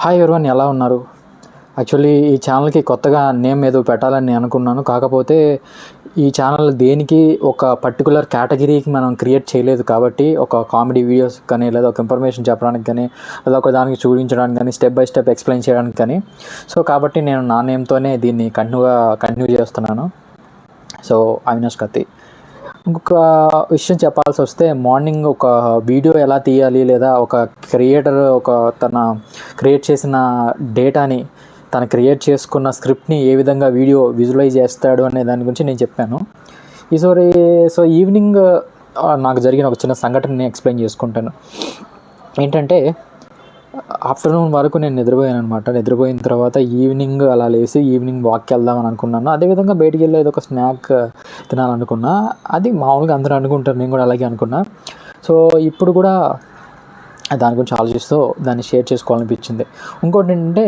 Hi everyone, ఎలా ఉన్నారు? Actually ఈ ఛానల్కి కొత్తగా నేమ్ ఏదో పెట్టాలని నేను అనుకున్నాను. కాకపోతే ఈ ఛానల్ దేనికి ఒక పర్టికులర్ కేటగిరీకి మనం క్రియేట్ చేయలేదు కాబట్టి, ఒక కామెడీ వీడియోస్ కానీ, లేదా ఒక ఇన్ఫర్మేషన్ చెప్పడానికి కానీ, లేదా ఒక దానికి చూపించడానికి కానీ, స్టెప్ బై స్టెప్ ఎక్స్ప్లెయిన్ చేయడానికి కానీ. సో కాబట్టి నేను నా నేమ్తోనే దీన్ని కంటిన్యూ చేస్తున్నాను. సో అవినాష్ కత్తి. ఇంకొక విషయం చెప్పాల్సి వస్తే, మార్నింగ్ ఒక వీడియో ఎలా తీయాలి, లేదా ఒక క్రియేటర్ తన క్రియేట్ చేసిన డేటాని, తను క్రియేట్ చేసుకున్న స్క్రిప్ట్ని ఏ విధంగా వీడియో విజువలైజ్ చేస్తాడు అనే దాని గురించి నేను చెప్పాను. సో ఈవినింగ్ నాకు జరిగిన ఒక చిన్న సంఘటనని ఎక్స్ప్లెయిన్ చేసుకుంటాను. ఏంటంటే, ఆఫ్టర్నూన్ వరకు నేను నిద్రపోయాను అనమాట. నిద్రపోయిన తర్వాత ఈవినింగ్ అలా లేచి ఈవినింగ్ వాక్కి వెళ్దామని అనుకున్నాను. అదేవిధంగా బయటికి వెళ్ళి ఏదో ఒక స్నాక్ తినాలనుకున్నా. అది మామూలుగా అందరూ అనుకుంటారు, నేను కూడా అలాగే అనుకున్నా. సో ఇప్పుడు కూడా దాని గురించి ఆలోచిస్తూ దాన్ని షేర్ చేసుకోవాలనిపించింది. ఇంకోటి ఏంటంటే,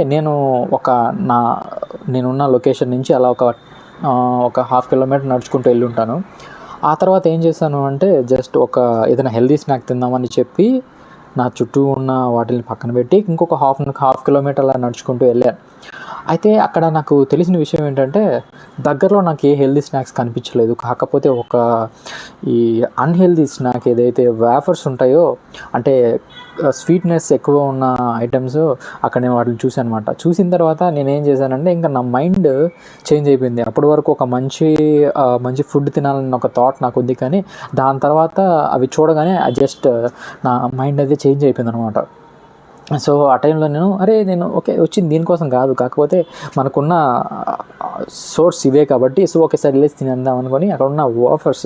నేనున్న లొకేషన్ నుంచి అలా ఒక 1/2 కిలోమీటర్ నడుచుకుంటూ వెళ్ళి ఉంటాను. ఆ తర్వాత ఏం చేశాను అంటే, జస్ట్ ఏదైనా హెల్దీ స్నాక్ తిందామని చెప్పి నా చుట్టూ ఉన్న వాటిని పక్కన పెట్టి ఇంకొక హాఫ్ కిలోమీటర్ అలా నడుచుకుంటూ వెళ్ళాను. అయితే అక్కడ నాకు తెలిసిన విషయం ఏంటంటే, దగ్గరలో నాకు ఏ హెల్దీ స్నాక్స్ కనిపించలేదు. కాకపోతే ఈ అన్హెల్దీ స్నాక్ ఏదైతే వేఫర్స్ ఉంటాయో, అంటే స్వీట్నెస్ ఎక్కువ ఉన్న ఐటమ్స్, అక్కడ నేను వాటిని చూశాను అనమాట. చూసిన తర్వాత నేనేం చేశానంటే, ఇంకా నా మైండ్ చేంజ్ అయిపోయింది. అప్పటి వరకు ఒక మంచి ఫుడ్ తినాలని ఒక థాట్ నాకు ఉంది, కానీ దాని తర్వాత అవి చూడగానే జస్ట్ నా మైండ్ అయితే చేంజ్ అయిపోయింది అనమాట. సో ఆ టైంలో నేను వచ్చింది దీనికోసం కాదు, కాకపోతే మనకున్న సోర్స్ ఇవే కాబట్టి, సో ఒకేసారి వెళ్ళేసి తినేద్దాం అనుకొని అక్కడ ఉన్న ఆఫర్స్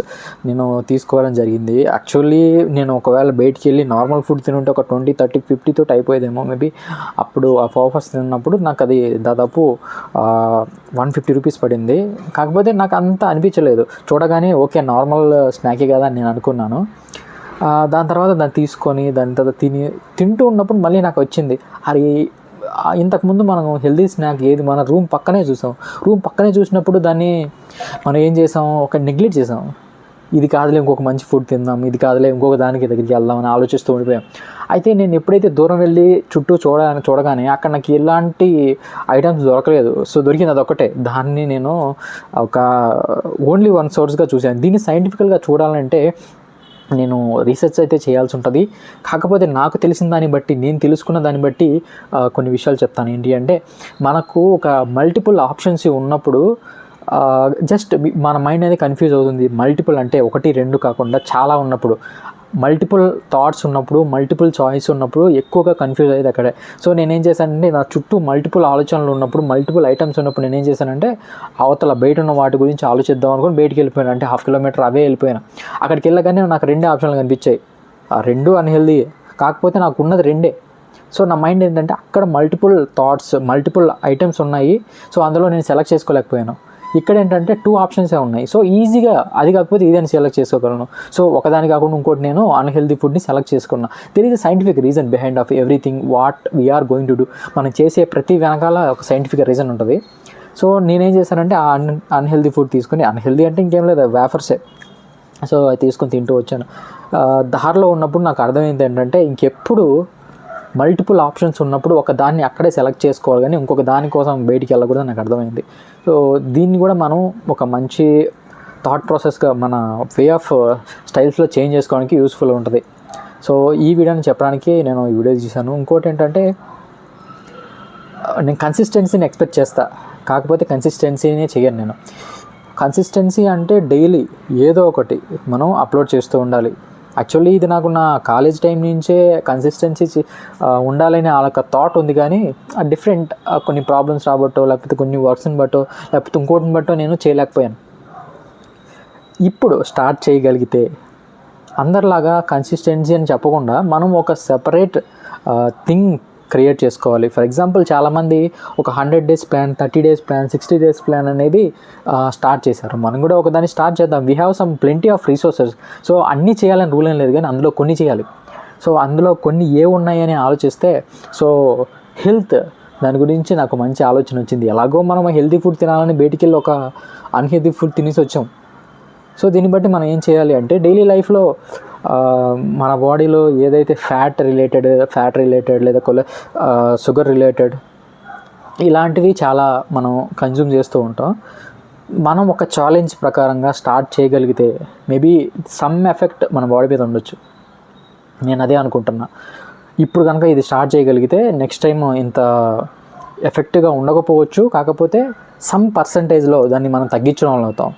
నేను తీసుకోవడం జరిగింది. యాక్చువల్లీ నేను ఒకవేళ బయటికి వెళ్ళి నార్మల్ ఫుడ్ తినుంటే ఒక 20, 30, 50 తోటి అయిపోయేదేమో మేబీ. అప్పుడు ఆ ఆఫర్స్ తిన్నప్పుడు నాకు అది దాదాపు 150 రూపీస్ పడింది. కాకపోతే నాకు అంత అనిపించలేదు. చూడగానే నార్మల్ స్నాకే కదా అని నేను అనుకున్నాను. దాని తర్వాత దాన్ని తీసుకొని దాని తర్వాత తింటూ ఉన్నప్పుడు మళ్ళీ నాకు వచ్చింది, అది ఇంతకుముందు మనం హెల్దీ స్నాక్ ఏది మన రూమ్ పక్కనే చూసినప్పుడు దాన్ని మనం ఏం చేసాం, నెగ్లెక్ట్ చేసాం. ఇది కాదులే ఇంకొక మంచి ఫుడ్ తిందాం, ఇది కాదులే ఇంకొక దానికి దగ్గరికి వెళ్దామని ఆలోచిస్తూ ఉండిపోయాం. అయితే నేను ఎప్పుడైతే దూరం వెళ్ళి చుట్టూ చూడగానే అక్కడ నాకు ఎలాంటి ఐటమ్స్ దొరకలేదు. సో దొరికింది అదొక్కటే. దాన్ని నేను ఓన్లీ వన్ సోర్స్గా చూశాను. దీన్ని సైంటిఫికల్గా చూడాలంటే నేను రీసెర్చ్ అయితే చేయాల్సి ఉంటుంది. కాకపోతే నాకు తెలిసిన దాన్ని బట్టి, నేను తెలుసుకున్న దాన్ని బట్టి కొన్ని విషయాలు చెప్తాను. ఏంటి అంటే, మనకు మల్టిపుల్ ఆప్షన్స్ ఉన్నప్పుడు జస్ట్ మన మైండ్ అనేది కన్ఫ్యూజ్ అవుతుంది. మల్టిపుల్ అంటే 1, 2 కాకుండా చాలా ఉన్నప్పుడు, మల్టిపుల్ థాట్స్ ఉన్నప్పుడు, మల్టిపుల్ చాయిస్ ఉన్నప్పుడు ఎక్కువగా కన్ఫ్యూజ్ అయ్యేది అక్కడే. సో నేనేం చేశానంటే, నా చుట్టూ మల్టిపుల్ ఆలోచనలు ఉన్నప్పుడు, మల్టిపుల్ ఐటమ్స్ ఉన్నప్పుడు నేనేం చేశానంటే, అవతల బయట ఉన్న వాటి గురించి ఆలోచిద్దాం అనుకుని బయటికి వెళ్ళిపోయాను. అంటే 1/2 కిలోమీటర్ అవే వెళ్ళిపోయాను. అక్కడికి వెళ్ళగానే నాకు 2 ఆప్షన్లు కనిపించాయి. ఆ 2 అన్హెల్దీ, కాకపోతే నాకు ఉన్నది 2. సో నా మైండ్ ఏంటంటే, అక్కడ మల్టిపుల్ థాట్స్, మల్టిపుల్ ఐటమ్స్ ఉన్నాయి. సో అందులో నేను సెలెక్ట్ చేసుకోలేకపోయాను. ఇక్కడ ఏంటంటే 2 ఆప్షన్సే ఉన్నాయి. సో ఈజీగా అది కాకపోతే ఇదని సెలెక్ట్ చేసుకోగలను. సో ఒకదాని కాకుండా ఇంకోటి నేను అన్హెల్దీ ఫుడ్ని సెలెక్ట్ చేసుకున్నా. There is a scientific reason behind of everything what we're going to do. మనం చేసే ప్రతి వెనకాల ఒక సైంటిఫిక్ రీజన్ ఉంటుంది. సో నేనేం చేశానంటే, ఆ అన్హెల్దీ ఫుడ్ తీసుకొని, అన్హెల్దీ అంటే ఇంకేం లేదు, వేఫర్సే. సో అది తీసుకొని తింటూ వచ్చాను. దారిలో ఉన్నప్పుడు నాకు అర్థమైంది ఏంటంటే, ఇంకెప్పుడు మల్టిపుల్ ఆప్షన్స్ ఉన్నప్పుడు ఒక దాన్ని అక్కడే సెలెక్ట్ చేసుకోవాలి, కానీ ఇంకొక దానికోసం బయటికి వెళ్ళకూడదని నాకు అర్థమైంది. సో దీన్ని కూడా మనం ఒక మంచి థాట్ ప్రాసెస్గా మన వే ఆఫ్ స్టైల్స్లో చేంజ్ చేసుకోవడానికి యూస్ఫుల్ ఉంటుంది. సో ఈ వీడియోని చెప్పడానికి నేను ఈ వీడియో చేశాను. ఇంకోటి ఏంటంటే, నేను కన్సిస్టెన్సీని ఎక్స్పెక్ట్ చేస్తా, కాకపోతే కన్సిస్టెన్సీనే చేయను నేను. కన్సిస్టెన్సీ అంటే డైలీ ఏదో ఒకటి మనం అప్లోడ్ చేస్తూ ఉండాలి. యాక్చువల్లీ ఇది నాకు నా కాలేజ్ టైం నుంచే కన్సిస్టెన్సీ ఉండాలని వాళ్ళకి థాట్ ఉంది, కానీ డిఫరెంట్ కొన్ని ప్రాబ్లమ్స్ రాబట్టో, లేకపోతే కొన్ని వర్క్స్ని బట్టో, లేకపోతే ఇంకోటిని బట్టో నేను చేయలేకపోయాను. ఇప్పుడు స్టార్ట్ చేయగలిగితే అందరిలాగా కన్సిస్టెన్సీ అని చెప్పకుండా మనం ఒక సెపరేట్ థింగ్ క్రియేట్ చేసుకోవాలి. ఫర్ ఎగ్జాంపుల్, చాలామంది ఒక 100 days plan, 30 days plan, 60 days plan అనేది స్టార్ట్ చేశారు. మనం కూడా ఒకదాన్ని స్టార్ట్ చేద్దాం. We have some plenty of resources. So అన్నీ చేయాలని రూల్ ఏం లేదు, కానీ అందులో కొన్ని చేయాలి. సో అందులో కొన్ని ఉన్నాయని ఆలోచిస్తే, సో హెల్త్, దాని గురించి నాకు మంచి ఆలోచన వచ్చింది. ఎలాగో మనం హెల్తీ ఫుడ్ తినాలని బయటికి వెళ్ళి ఒక అన్హెల్తీ ఫుడ్ తినేసి వచ్చాం. సో దీన్ని బట్టి మనం ఏం చేయాలి అంటే డైలీ లైఫ్లో మన బాడీలో ఏదైతే ఫ్యాట్ రిలేటెడ్ లేదా షుగర్ రిలేటెడ్ ఇలాంటివి చాలా మనం కన్జ్యూమ్ చేస్తూ ఉంటాం. మనం ఒక ఛాలెంజ్ ప్రకారంగా స్టార్ట్ చేయగలిగితే మేబీ సమ్ ఎఫెక్ట్ మన బాడీ మీద ఉండొచ్చు. నేను అదే అనుకుంటున్నా. ఇప్పుడు కనుక ఇది స్టార్ట్ చేయగలిగితే నెక్స్ట్ టైం ఇంత ఎఫెక్టివ్గా ఉండకపోవచ్చు, కాకపోతే సమ్ పర్సంటేజ్లో దాన్ని మనం తగ్గించడం అవుతాం.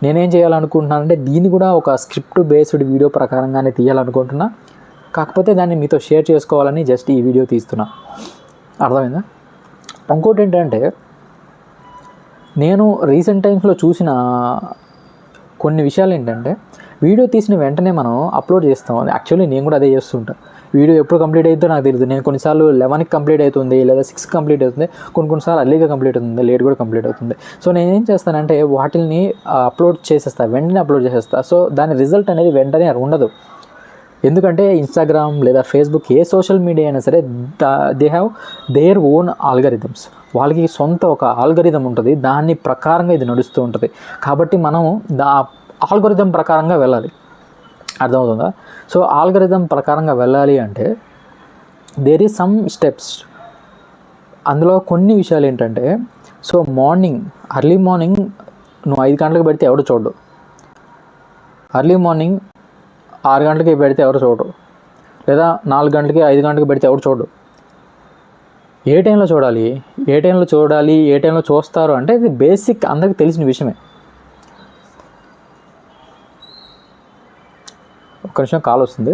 నేనేం చేయాలనుకుంటున్నానంటే దీన్ని కూడా ఒక స్క్రిప్ట్ బేస్డ్ వీడియో ప్రకారంగానే తీయాలనుకుంటున్నా, కాకపోతే దాన్ని మీతో షేర్ చేసుకోవాలని జస్ట్ ఈ వీడియో తీస్తున్నా. అర్థమైందా? ఇంకోటి ఏంటంటే నేను రీసెంట్ టైమ్స్లో చూసిన కొన్ని విషయాలు ఏంటంటే వీడియో తీసిన వెంటనే మనం అప్లోడ్ చేస్తాం. యాక్చువల్లీ నేను కూడా అదే చేస్తుంటా. వీడియో ఎప్పుడు కంప్లీట్ అవుతుందో నాకు తెలియదు. నేను కొన్నిసార్లు 11కి కంప్లీట్ అవుతుంది, లేదా 6కి కంప్లీట్ అవుతుంది, కొన్నిసార్లు అర్లీగా కంప్లీట్ అవుతుంది, లేట్ కూడా కంప్లీట్ అవుతుంది. సో నేను ఏం చేస్తానంటే వాటిని అప్లోడ్ చేసేస్తాను, వెంటనే అప్లోడ్ చేసేస్తాను. సో దాని రిజల్ట్ అనేది వెంటనే ఉండదు. ఎందుకంటే ఇన్స్టాగ్రామ్ లేదా ఫేస్బుక్ ఏ సోషల్ మీడియా అయినా సరే they have their own algorithms. వాళ్ళకి సొంత ఒక ఆల్గరిథం ఉంటుంది, దాని ప్రకారంగా ఇది నడుస్తూ ఉంటుంది. కాబట్టి మనం ఆల్గరిథం ప్రకారంగా వెళ్ళాలి. అర్థమవుతుందా? సో ఆల్గరిథం ప్రకారంగా వెళ్ళాలి అంటే దేర్ ఈజ్ సమ్ స్టెప్స్. అందులో కొన్ని విషయాలు ఏంటంటే, సో అర్లీ మార్నింగ్ నువ్వు 5 గంటలకు పెడితే ఎవడు చూడడు, అర్లీ మార్నింగ్ 6 గంటలకి పెడితే ఎవరు చూడరు, లేదా 4 గంటలకి 5 గంటలకి పెడితే ఎవరు చూడరు. ఏ టైంలో చూడాలి, ఏ టైంలో చూస్తారు అంటే ఇది బేసిక్ అందరికీ తెలిసిన విషయమే. ఒక్క నిమిషం కాల్ వస్తుంది.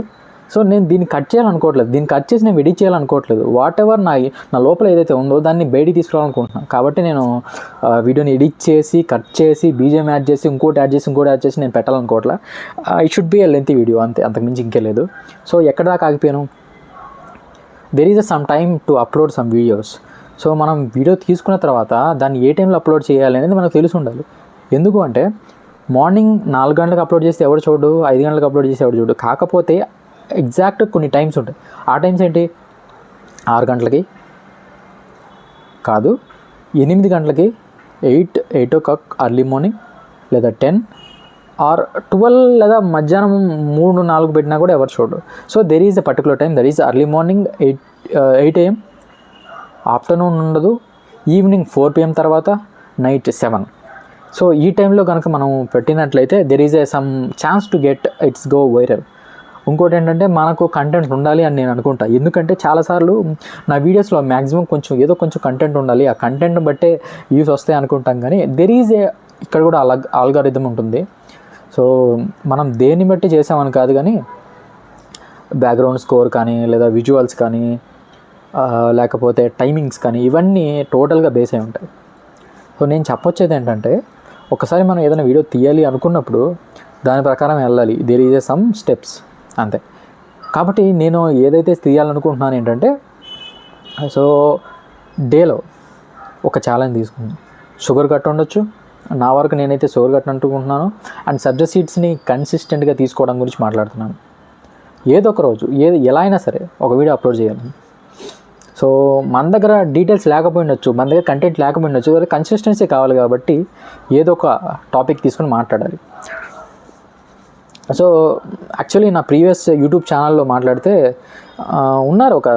సో నేను దీన్ని కట్ చేయాలనుకోవట్లేదు, దీన్ని కట్ చేసి నేను ఎడిట్ చేయాలనుకోవట్లేదు. వాట్ ఎవర్ నా లోపల ఏదైతే ఉందో దాన్ని బయటికి తీసుకురావాలనుకుంటున్నాను. కాబట్టి నేను వీడియోని ఎడిట్ చేసి, కట్ చేసి, బీజిఎం యాడ్ చేసి, ఇంకోటి యాడ్ చేసి నేను పెట్టాలనుకోవట్లేదు. It should be a lengthy video, అంతే, అంతకుమించి ఇంకే లేదు. సో ఎక్కడ దాకా ఆగిపోయాను, there is some time to upload some videos. So మనం వీడియో తీసుకున్న తర్వాత దాన్ని ఏ టైంలో అప్లోడ్ చేయాలి అనేది మనకు తెలిసి ఉండాలి. ఎందుకు అంటే మార్నింగ్ 4 గంటలకు అప్లోడ్ చేస్తే ఎవడు చూడు, 5 గంటలకు అప్లోడ్ చేస్తే ఎవడు చూడు. కాకపోతే ఎగ్జాక్ట్ కొన్ని టైమ్స్ ఉంటాయి. ఆ టైమ్స్ ఏంటి, 6 గంటలకి కాదు, 8 గంటలకి, 8 o'clock అర్లీ మార్నింగ్, లేదా 10 ఆర్ 12, లేదా మధ్యాహ్నం 3-4 పెట్టినా కూడా ఎవరు చూడరు. So there is a particular time, that is early morning 8 AM, afternoon ఉండదు, ఈవినింగ్ 4 PM తర్వాత, నైట్ 7. సో ఈ టైంలో కనుక మనం పెట్టినట్లయితే there is some chance to get it's go viral. ఇంకోటి ఏంటంటే మనకు కంటెంట్ ఉండాలి అని నేను అనుకుంటా. ఎందుకంటే చాలాసార్లు నా వీడియోస్లో మ్యాక్సిమం కొంచెం కంటెంట్ ఉండాలి, ఆ కంటెంట్ బట్టే వ్యూస్ వస్తాయి అనుకుంటాం. కానీ దెర్ ఈజ్ ఇక్కడ కూడా ఆల్గారిథం ఉంటుంది. సో మనం దేన్ని బట్టి చేసామని కాదు, కానీ బ్యాక్గ్రౌండ్ స్కోర్ కానీ, లేదా విజువల్స్ కానీ, లేకపోతే టైమింగ్స్ కానీ, ఇవన్నీ టోటల్గా బేస్ అయి ఉంటాయి. సో నేను చెప్పొచ్చేది ఏంటంటే ఒకసారి మనం ఏదైనా వీడియో తీయాలి అనుకున్నప్పుడు దాని ప్రకారం వెళ్ళాలి. దేర్ ఈజ్ సమ్ స్టెప్స్, అంతే. కాబట్టి నేను ఏదైతే తీయాలనుకుంటున్నాను ఏంటంటే, సో డేలో ఒక ఛాలెంజ్ తీసుకున్నాను. షుగర్ కట్ ఉండొచ్చు, నా వరకు నేనైతే షుగర్ కట్ అనుకుంటున్నాను. అండ్ సబ్జా సీడ్స్ని కన్సిస్టెంట్గా తీసుకోవడం గురించి మాట్లాడుతున్నాను. ఏదో ఒక రోజు ఎలా అయినా సరే ఒక వీడియో అప్లోడ్ చేయాలి. సో మన దగ్గర డీటెయిల్స్ లేకపోయిండొచ్చు, మన దగ్గర కంటెంట్ లేకపోయిండొచ్చు, అది కన్సిస్టెన్సీ కావాలి. కాబట్టి ఏదో ఒక టాపిక్ తీసుకొని మాట్లాడాలి. సో యాక్చువల్లీ నా ప్రీవియస్ యూట్యూబ్ ఛానల్లో మాట్లాడితే ఉన్నారు, ఒక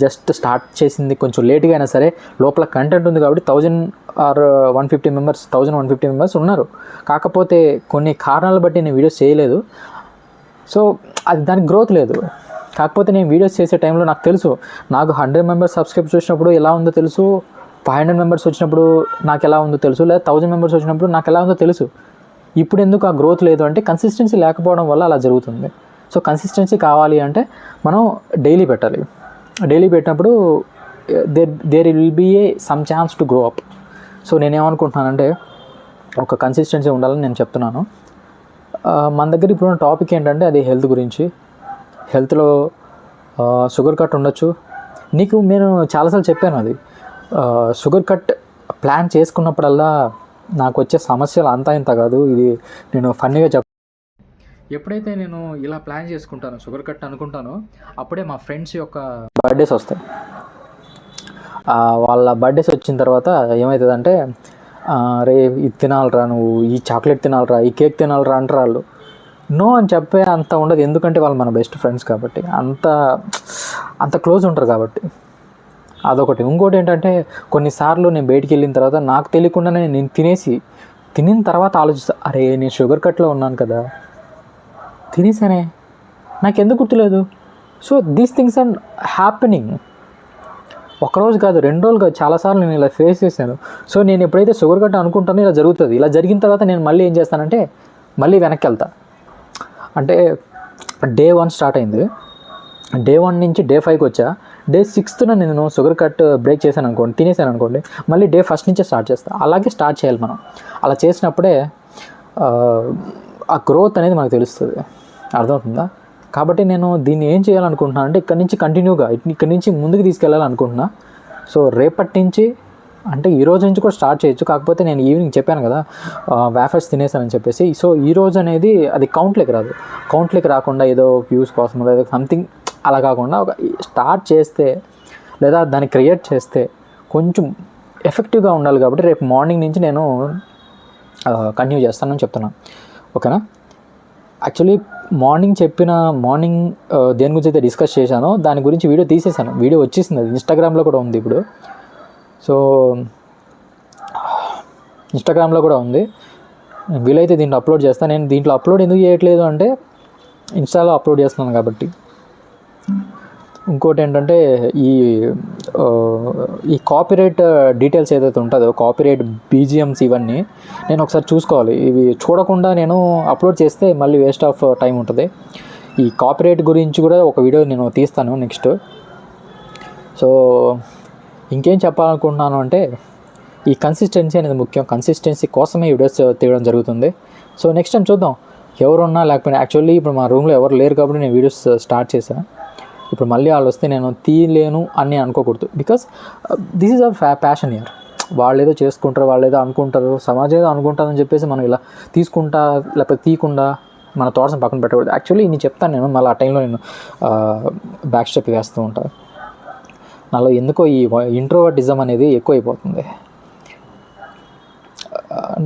జస్ట్ స్టార్ట్ చేసింది కొంచెం లేట్గా అయినా సరే లోపల కంటెంట్ ఉంది కాబట్టి 1000 ఆర్ 150 మెంబర్స్ ఉన్నారు. కాకపోతే కొన్ని కారణాలు బట్టి నేను వీడియోస్ చేయలేదు. సో అది దానికి గ్రోత్ లేదు. కాకపోతే నేను వీడియోస్ చేసే టైంలో నాకు తెలుసు, నాకు 100 మెంబర్స్ సబ్స్క్రైబ్ చేసినప్పుడు ఎలా ఉందో తెలుసు, 500 మెంబర్స్ వచ్చినప్పుడు నాకు ఎలా ఉందో తెలుసు, లేదా 1000 మెంబర్స్ వచ్చినప్పుడు నాకు ఎలా ఉందో తెలుసు. ఇప్పుడు ఎందుకు ఆ గ్రోత్ లేదు అంటే కన్సిస్టెన్సీ లేకపోవడం వల్ల అలా జరుగుతుంది. సో కన్సిస్టెన్సీ కావాలి అంటే మనం డైలీ పెట్టాలి. డైలీ పెట్టినప్పుడు there will be some chance to grow up. So నేనేమనుకుంటున్నానంటే ఒక కన్సిస్టెన్సీ ఉండాలని నేను చెప్తున్నాను. మన దగ్గర ఇప్పుడున్న టాపిక్ ఏంటంటే అది హెల్త్ గురించి. హెల్త్లో షుగర్ కట్ ఉండొచ్చు. నేను చాలాసార్లు చెప్పాను, అది షుగర్ కట్ ప్లాన్ చేసుకున్నప్పుడల్లా నాకు వచ్చే సమస్యలు అంతా ఇంత కాదు. ఇది నేను ఫన్నీగా ఎప్పుడైతే నేను ఇలా ప్లాన్ చేసుకుంటాను, షుగర్ కట్ అనుకుంటానో, అప్పుడే మా ఫ్రెండ్స్ యొక్క బర్త్డేస్ వస్తాయి. వాళ్ళ బర్త్డేస్ వచ్చిన తర్వాత ఏమవుతుందంటే రే ఇది తినాలిరా, నువ్వు ఈ చాక్లెట్ తినాలిరా, ఈ కేక్ తినాలిరా అంటారు వాళ్ళు. నో అని చెప్పే అంత ఉండదు, ఎందుకంటే వాళ్ళు మన బెస్ట్ ఫ్రెండ్స్ కాబట్టి, అంత క్లోజ్ ఉంటారు కాబట్టి. అదొకటి. ఇంకోటి ఏంటంటే కొన్నిసార్లు నేను బయటికి వెళ్ళిన తర్వాత నాకు తెలియకుండానే నేను తినిన తర్వాత ఆలోచిస్తా, అరే నేను షుగర్ కట్లో ఉన్నాను కదా, తినేసానే, నాకెందుకు గుర్తులేదు. So these things are happening. ఒకరోజు కాదు, 2 రోజులు కాదు, చాలాసార్లు నేను ఇలా ఫేస్ చేశాను. సో నేను ఎప్పుడైతే షుగర్ కట్ అనుకుంటానో ఇలా జరుగుతుంది. ఇలా జరిగిన తర్వాత నేను మళ్ళీ ఏం చేస్తానంటే మళ్ళీ వెనక్కి వెళ్తా. అంటే డే 1 స్టార్ట్ అయింది, డే 1 నుంచి డే 5కి వచ్చా. డే 6న నేను షుగర్ కట్ బ్రేక్ చేశాను అనుకోండి, తినేసాను అనుకోండి, మళ్ళీ డే 1 నుంచే స్టార్ట్ చేస్తాను. అలాగే స్టార్ట్ చేయాలి మనం. అలా చేసినప్పుడే ఆ గ్రోత్ అనేది మనకు తెలుస్తుంది. అర్థమవుతుందా? కాబట్టి నేను దీన్ని ఏం చేయాలనుకుంటున్నాను అంటే ఇక్కడి నుంచి కంటిన్యూగా ఇక్కడి నుంచి ముందుకు తీసుకెళ్ళాలనుకుంటున్నా. సో రేపటి నుంచి అంటే ఈ రోజు నుంచి కూడా స్టార్ట్ చేయొచ్చు. కాకపోతే నేను ఈవినింగ్ చెప్పాను కదా వేఫర్స్ తినేసానని చెప్పేసి. సో ఈ రోజు అనేది అది కౌంట్లోకి రాదు. కౌంట్లోకి రాకుండా ఏదో వ్యూస్ కోసం లేదా సంథింగ్ అలా కాకుండా ఒక స్టార్ట్ చేస్తే లేదా దాన్ని క్రియేట్ చేస్తే కొంచెం ఎఫెక్టివ్గా ఉండాలి. కాబట్టి రేపు మార్నింగ్ నుంచి నేను కంటిన్యూ చేస్తానని చెప్తున్నాను. ఓకేనా? యాక్చువల్లీ మార్నింగ్ దేని గురించి అయితే డిస్కస్ చేశానో దాని గురించి వీడియో తీసేసాను. వీడియో వచ్చేసింది, అది ఇన్స్టాగ్రామ్లో కూడా ఉంది ఇప్పుడు. సో ఇన్స్టాగ్రామ్లో కూడా ఉంది, వీలైతే దీంట్లో అప్లోడ్ చేస్తాను. నేను దీంట్లో అప్లోడ్ ఎందుకు చేయట్లేదు అంటే ఇన్స్టాలో అప్లోడ్ చేస్తున్నాను కాబట్టి. ఇంకోటి ఏంటంటే ఈ కాపీరైట్ డీటెయిల్స్ ఏదైతే ఉంటుందో, కాపీరైట్ బీజిఎమ్స్ ఇవన్నీ నేను ఒకసారి చూసుకోవాలి. ఇవి చూడకుండా నేను అప్లోడ్ చేస్తే మళ్ళీ వేస్ట్ ఆఫ్ టైం ఉంటుంది. ఈ కాపీరైట్ గురించి కూడా ఒక వీడియో నేను తీస్తాను నెక్స్ట్. సో ఇంకేం చెప్పాలనుకుంటున్నాను అంటే ఈ కన్సిస్టెన్సీ అనేది ముఖ్యం. కన్సిస్టెన్సీ కోసమే వీడియోస్ తీయడం జరుగుతుంది. సో నెక్స్ట్ టైం చూద్దాం, ఎవరున్నా లేకపోయినా. యాక్చువల్లీ ఇప్పుడు మా రూమ్లో ఎవరు లేరు కాబట్టి నేను వీడియోస్ స్టార్ట్ చేశాను. ఇప్పుడు మళ్ళీ వాళ్ళు వస్తే నేను తీయలేను అని అనుకోకూడదు. Because this is our passion year. వాళ్ళు ఏదో చేసుకుంటారు, వాళ్ళు ఏదో అనుకుంటారు, సమాజం ఏదో అనుకుంటారని చెప్పేసి మనం ఇలా తీసుకుంటా లేకపోతే తీయకుండా మన థాట్స్ని పక్కన పెట్టకూడదు. యాక్చువల్లీ నేను చెప్తాను, నేను మళ్ళీ ఆ టైంలో నేను బ్యాక్ స్టెప్ వేస్తూ ఉంటాను. నాలో ఎందుకో ఈ ఇంట్రోవర్టిజం అనేది ఎక్కువైపోతుంది.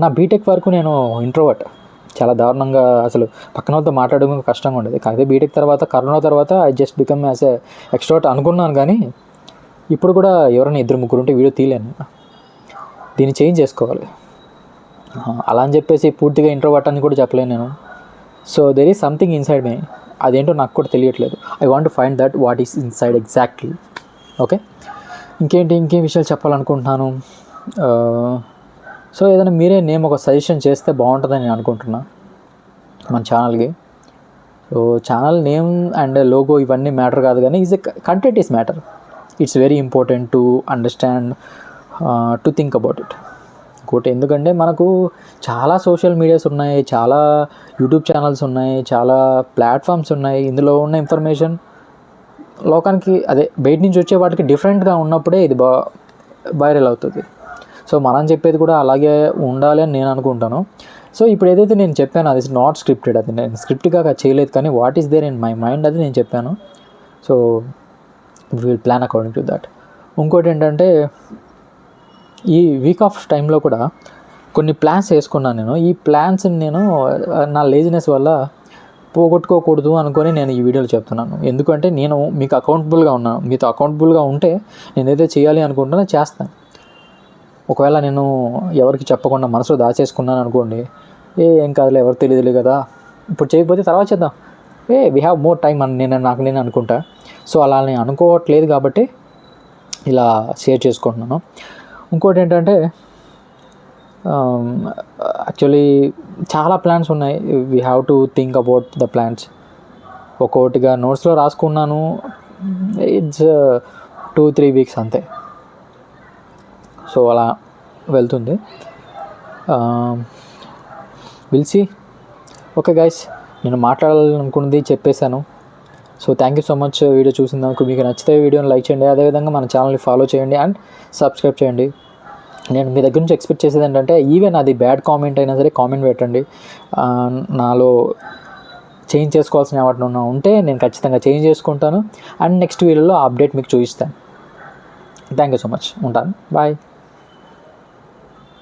నా బీటెక్ వరకు నేను ఇంట్రోవర్ట్, చాలా దారుణంగా, అసలు పక్కన వాళ్ళతో మాట్లాడడం కష్టంగా ఉండేది. కాకపోతే బీటెక్ తర్వాత, కరోనా తర్వాత I just become as a extrovert అనుకున్నాను. కానీ ఇప్పుడు కూడా ఎవరైనా 2-3 ఉంటే వీడియో తీయలేను. దీన్ని చేంజ్ చేసుకోవాలి. అలా అని చెప్పేసి పూర్తిగా ఇంట్రోవర్ట్ అని కూడా చెప్పలేను నేను. So there is something inside me, అదేంటో నాకు కూడా తెలియట్లేదు. I want to find that what is inside exactly. Okay, ఇంకేం విషయాలు చెప్పాలనుకుంటున్నాను. సో ఏదైనా మీరే నేమ్ ఒక సజెషన్ చేస్తే బాగుంటుందని నేను అనుకుంటున్నా మన ఛానల్కి. So channel name and logo ఇవన్నీ మ్యాటర్ కాదు, కానీ content is matter. It's very important to understand, to think about it. ఇంకోటి, ఎందుకంటే మనకు చాలా సోషల్ మీడియాస్ ఉన్నాయి, చాలా యూట్యూబ్ ఛానల్స్ ఉన్నాయి, చాలా ప్లాట్ఫామ్స్ ఉన్నాయి. ఇందులో ఉన్న ఇన్ఫర్మేషన్ లోకానికి బయట నుంచి వచ్చే వాటికి డిఫరెంట్గా ఉన్నప్పుడే ఇది వైరల్ అవుతుంది. సో మనం చెప్పేది కూడా అలాగే ఉండాలి అని నేను అనుకుంటాను. సో ఇప్పుడు ఏదైతే నేను చెప్పానో అది నాట్ స్క్రిప్టెడ్, అది నేను స్క్రిప్ట్గా చేయలేదు, కానీ what is there in my mind అది నేను చెప్పాను. So we will plan according to that. ఇంకోటి ఏంటంటే ఈ వీక్ ఆఫ్ టైంలో కూడా కొన్ని ప్లాన్స్ వేసుకున్నాను నేను. ఈ ప్లాన్స్ని నేను నా లేజినెస్ వల్ల పోగొట్టుకోకూడదు అనుకొని నేను ఈ వీడియోలో చెప్తున్నాను. ఎందుకంటే నేను మీకు అకౌంటబుల్గా ఉన్నాను. మీతో అకౌంటబుల్గా ఉంటే నేను ఏదైతే చేయాలి అనుకుంటున్నా చేస్తాను. ఒకవేళ నేను ఎవరికి చెప్పకుండా మనసులో దాచేసుకున్నాను అనుకోండి, ఏం కాదులే, ఎవరు తెలియదులే కదా, ఇప్పుడు చేయకపోతే తర్వాత చేద్దాం, వీ హ్యావ్ మోర్ టైం అని నేను అనుకుంటా. సో అలా నేను అనుకోవట్లేదు కాబట్టి ఇలా షేర్ చేసుకుంటున్నాను. ఇంకోటి ఏంటంటే యాక్చువల్లీ చాలా ప్లాన్స్ ఉన్నాయి. We have to think about the plans. ఒక్కొక్కటిగా నోట్స్లో రాసుకున్నాను. ఇట్స్ 2-3 వీక్స్ అంతే. సో అలా వెళ్తుంది. Will see. ఓకే గైస్, నేను మాట్లాడాలనుకున్నది చెప్పేశాను. So thank you so much video చూసినందుకు. మీకు నచ్చితే వీడియోని లైక్ చేయండి, అదేవిధంగా మన ఛానల్ని ఫాలో చేయండి అండ్ సబ్స్క్రైబ్ చేయండి. నేను మీ దగ్గర నుంచి ఎక్స్పెక్ట్ చేసేది ఏంటంటే ఈవెన్ అది బ్యాడ్ కామెంట్ అయినా సరే కామెంట్ పెట్టండి. నాలో చేంజ్ చేసుకోవాల్సిన వాటిని ఉంటే నేను ఖచ్చితంగా చేంజ్ చేసుకుంటాను అండ్ నెక్స్ట్ వీడియోలో అప్డేట్ మీకు చూపిస్తాను. Thank you so much. ఉంటాను. బాయ్.